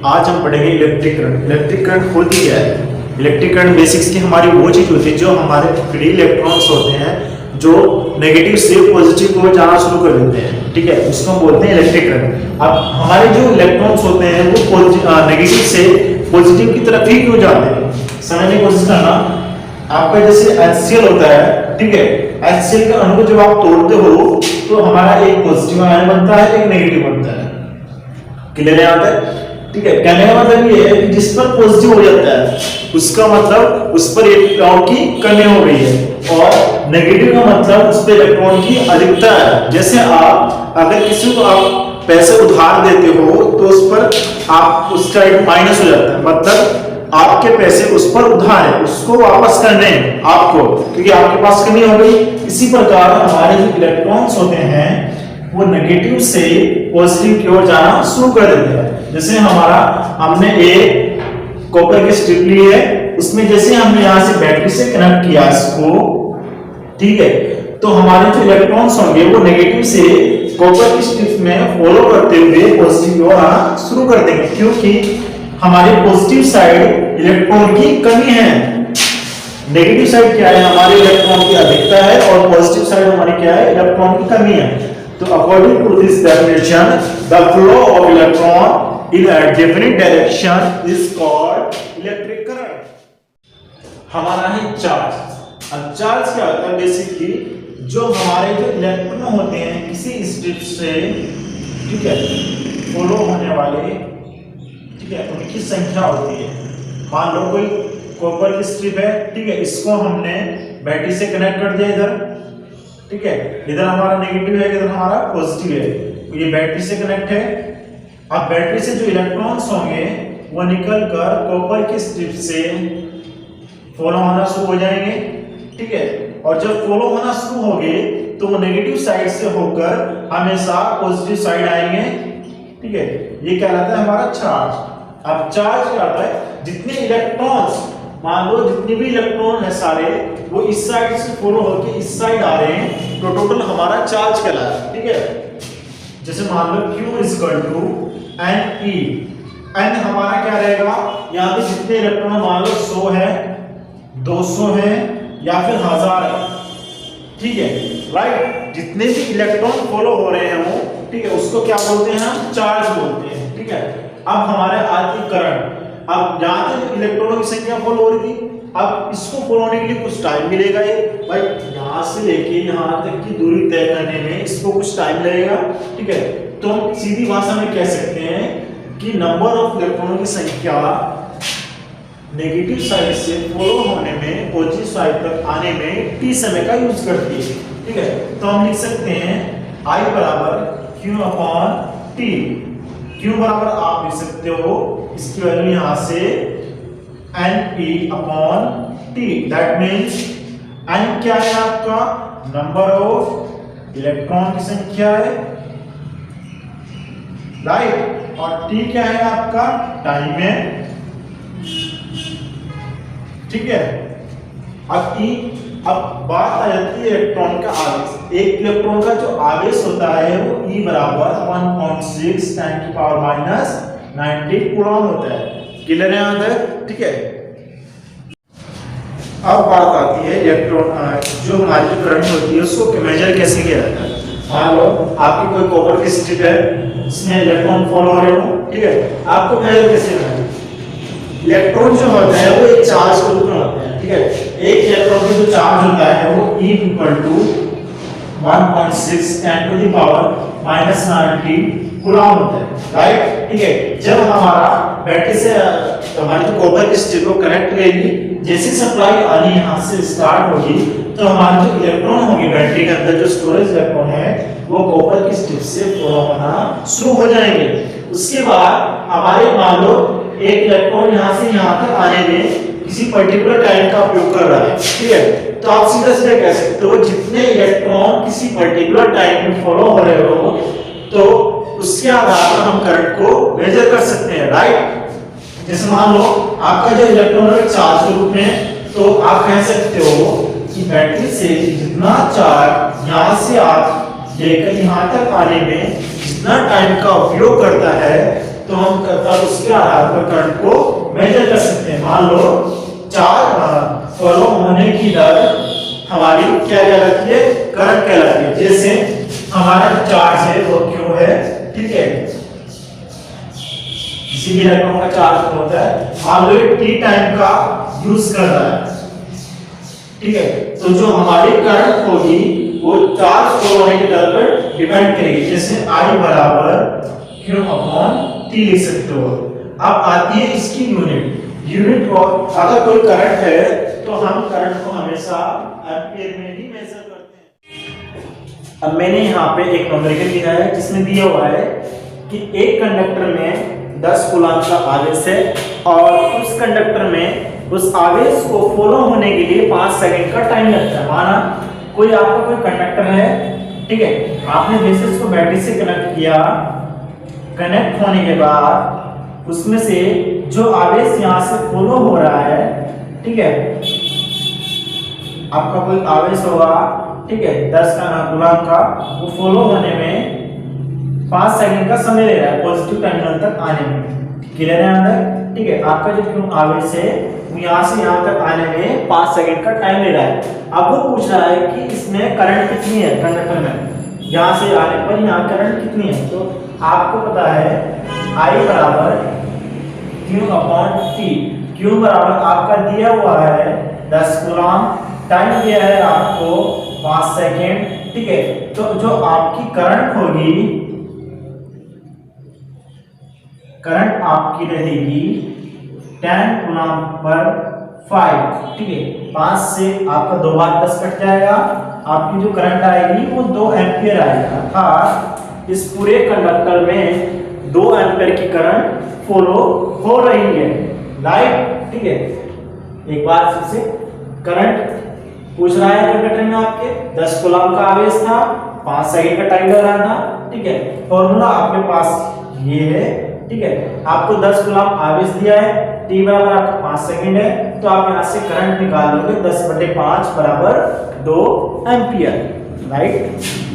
आज हम पढ़ेंगे इलेक्ट्रिक करंट। इलेक्ट्रिक करंट होती क्या है? इलेक्ट्रिक करंट बेसिक्स की हमारी वो चीज होती है जो हमारे फ्री इलेक्ट्रॉन्स होते हैं जो नेगेटिव से पॉजिटिव को जाना शुरू कर देते हैं, ठीक है, उसको हम बोलते हैं इलेक्ट्रिक करंट। अब हमारे जो इलेक्ट्रॉन्स होते हैं वो नेगेटिव से पॉजिटिव की तरफ ही क्यों जाते हैं, समझने की कोशिश करना। आपका जैसे HCl होता है, ठीक है, HCl के अणु को जब आप तोड़ते हो तो हमारा एक पॉजिटिव आयन बनता है, एक नेगेटिव बनता है। क्लियर है यहाँ तक? ठीक है, कहने का मतलब ये है कि जिस पर पॉजिटिव हो जाता है उसका मतलब उस पर इलेक्ट्रॉन की कमी हो रही है, और नेगेटिव का मतलब उस पर इलेक्ट्रॉन की अधिकता है। जैसे आप अगर किसी को आप पैसे उधार देते हो तो उस पर आप उसका एक माइनस हो जाता है, मतलब आपके पैसे उस पर उधार है, उसको वापस करने हैं आपको, क्योंकि आपके पास कमी हो गई। इसी प्रकार हमारे जो इलेक्ट्रॉन्स होते हैं वो नेगेटिव से पॉजिटिव की ओर जाना शुरू कर देते हैं। जैसे हमने एक कॉपर की स्ट्रिप ली है, उसमें जैसे हमने यहाँ से बैटरी से कनेक्ट किया इसको, ठीक है, तो हमारे जो इलेक्ट्रॉन्स होंगे वो नेगेटिव से कॉपर की स्ट्रिप में फॉलो करते हुए पॉजिटिव की ओर आना शुरू कर देंगे, क्योंकि हमारे पॉजिटिव साइड इलेक्ट्रॉन की कमी है। नेगेटिव साइड क्या है? हमारे इलेक्ट्रॉन की अधिकता है, और पॉजिटिव साइड हमारी क्या है? इलेक्ट्रॉन की कमी है। तो according to this definition the flow of electron in a definite direction is called electric current. हमारा है चार्ज। अब चार्ज क्या होता है? बेसिकली जो हमारे जो इलेक्ट्रॉन होते हैं किसी स्ट्रिप से, ठीक है, फॉलो होने वाले, ठीक है, उनकी संख्या होती है। मान लो कोई कॉपर की स्ट्रिप है, ठीक है, इसको हमने बैटरी से कनेक्ट कर दिया इधर, ठीक है, इधर हमारा नेगेटिव है, इधर हमारा पॉजिटिव है, तो ये बैटरी से कनेक्ट है। अब बैटरी से जो इलेक्ट्रॉन्स होंगे वो निकलकर कॉपर की स्ट्रिप से फॉलो होना शुरू हो जाएंगे, ठीक है, और जब फॉलो होना शुरू होंगे तो वो नेगेटिव साइड से होकर हमेशा पॉजिटिव साइड आएंगे, ठीक है, ये कहलाता है हमारा चार्ज। अब चार्ज क्या होता है? जितने इलेक्ट्रॉन्स, मान लो जितने भी इलेक्ट्रॉन है सारे वो इस साइड से फॉलो होकर इस साइड आ रहे हैं, तो टोटल हमारा चार्ज कहलाता है, ठीक है। जैसे मान लो Q = NE, N हमारा क्या रहेगा? यहाँ पे जितने इलेक्ट्रॉन, मान लो 100 है, 200 है या फिर 1000 है, ठीक है, राइट। जितने भी इलेक्ट्रॉन फॉलो हो रहे हैं वो, ठीक है, उसको क्या बोलते हैं? हम चार्ज बोलते हैं, ठीक है। अब हमारे आती करंट, अब यहाँ तक इलेक्ट्रॉनों की संख्या फॉलो हो रही थी, अब इसको फॉलो होने के लिए कुछ टाइम मिलेगा। ये भाई यहाँ से लेके यहाँ तक की दूरी तय करने में इसको कुछ टाइम लगेगा, ठीक है। तो हम सीधी भाषा में कह सकते हैं कि नंबर ऑफ इलेक्ट्रॉनों की संख्या नेगेटिव साइड से फॉलो होने में पॉजिटिव साइड तक आने में t समय का यूज करती है, ठीक है। तो हम लिख सकते हैं I = Q/T। Q बराबर आप लिख सकते हो, इसकी वैल्यू यहां से NE/T, दैट मींस N क्या है आपका? नंबर ऑफ इलेक्ट्रॉन की संख्या है, राइट, और T क्या है आपका? टाइम है, ठीक है। अब बात आ जाती है इलेक्ट्रॉन का आवेश। एक इलेक्ट्रॉन का जो आवेश होता है वो E = 1.6 × 10⁻90 कूलॉम होता है। क्लियर है यहाँ तक? ठीक है। अब बात आती है इलेक्ट्रॉन, जो हमारी जो करंट होती है उसको मेजर कैसे किया जाता है। मान लो आपकी कोई कॉपर की स्ट्रिप है, इसमें इलेक्ट्रॉन फॉलो हो रहे हो, ठीक है, आपको मेजर कैसे करना है? इलेक्ट्रॉन जो होता है वो एक चार्ज के रूप में होता है, ठीक है। एक इलेक्ट्रॉन का जो चार्ज होता है वो E = 1.6 × 10⁻90 कूलॉम होता है, राइट, ठीक है। जब हमारा बैटरी से हमारी जो कॉपर की स्ट्रिप को कनेक्ट करेगी, जैसे सप्लाई आनी यहाँ से स्टार्ट होगी तो हमारे जो इलेक्ट्रॉन होंगे बैटरी के अंदर, जो स्टोरेज इलेक्ट्रॉन है वो कॉपर की स्ट्रिप से फॉलो होना शुरू हो जाएंगे। उसके बाद हमारे मान लो एक इलेक्ट्रॉन यहाँ से यहाँ तक आने में किसी पर्टिकुलर टाइम का उपयोग कर रहा है, ठीक है, तो आप सीधा सीधा कह सकते हो जितने इलेक्ट्रॉन किसी पर्टिकुलर टाइम में फॉलो हो रहे हो तो उसके आधार पर हम करंट को मेजर कर सकते हैं, राइट। जैसे मान लो आपका जो इलेक्ट्रॉन है चार्ज के रूप में, तो आप कह सकते हो कि बैटरी से जितना चार्ज यहाँ से आप लेकर यहाँ तक आने में जितना टाइम का उपयोग करता है, तो हम तब उसके आधार पर करंट को मेजर कर सकते हैं। मान लो चार्ज फ्लो होने की दर हमारी क्या कहलाती है, करंट कहलाती है। जैसे हमारा चार्ज है वो क्यू है, ठीक है, किसी भी इलेक्ट्रॉन का चार्ज होता है, मान लो टी टाइम का यूज कर रहा है, ठीक है, तो जो हमारी करंट होगी वो चार्ज फ्लो होने की दर पर डिपेंड करेगी। जैसे I बराबर Q अपॉन T लिख सकते हो। अब आती है इसकी यूनिट को, अगर कोई करंट है तो हम करंट को हमेशा एम्पीयर में ही मेजर करते हैं। अब मैंने यहाँ पे एक न्यूमेरिकल दिया है जिसमें दिया हुआ है कि एक कंडक्टर में 10 कूलम्ब का आवेश है और उस कंडक्टर में उस आवेश को फॉलो होने के लिए 5 सेकंड का टाइम लगता है। माना कोई आपका कोई कंडक्टर है, ठीक है, आपने बेसिस को बैटरी से कनेक्ट किया, कनेक्ट होने के बाद उसमें से जो आवेश यहाँ से फॉलो हो रहा है, ठीक है, आपका कोई आवेश होगा, ठीक है, 10 कूलम्ब का, वो फॉलो होने में 5 सेकंड का समय ले रहा है पॉजिटिव टर्मिनल तक आने में। क्लियर है अंदर, ठीक है, आपका जो क्यों आवेश है वो यहाँ से यहाँ तक आने में 5 सेकंड का टाइम ले रहा है। अब वो पूछ रहा है कि इसमें करंट कितनी है कंडक्टर में, यहाँ से आने पर यहाँ करंट कितनी है। तो आपको पता है I बराबर Q अपॉन T। Q बराबर आपका दिया हुआ है 10 कूलम्ब, टाइम दिया है आपको 5 सेकंड, ठीक है, तो जो आपकी करंट होगी, करंट आपकी रहेगी 10 कूलम्ब पर 5, ठीक है, 5 से आपका 2 बार 10 कट जाएगा, आपकी जो करंट आएगी वो 2 एम्पियर आएगा। अर्थात इस पूरे कंडक्टर में 2 एम्पियर की करंट फॉलो हो रही है, लाइक, ठीक है। एक बार फिर से करंट पूछ रहा है कंडक्टर में आपके 10 कूलम्ब का आवेश था, 5 सेकंड का टाइम लग रहा था, ठीक है, फॉर्मूला आपके पास ये है, ठीक है, आपको 10 कूलम्ब आवेश दिया है, T बराबर आपका 5 सेकंड है, तो आप यहाँ से करंट निकाल लोगे 10/5 बराबर 2 एम्पियर, राइट।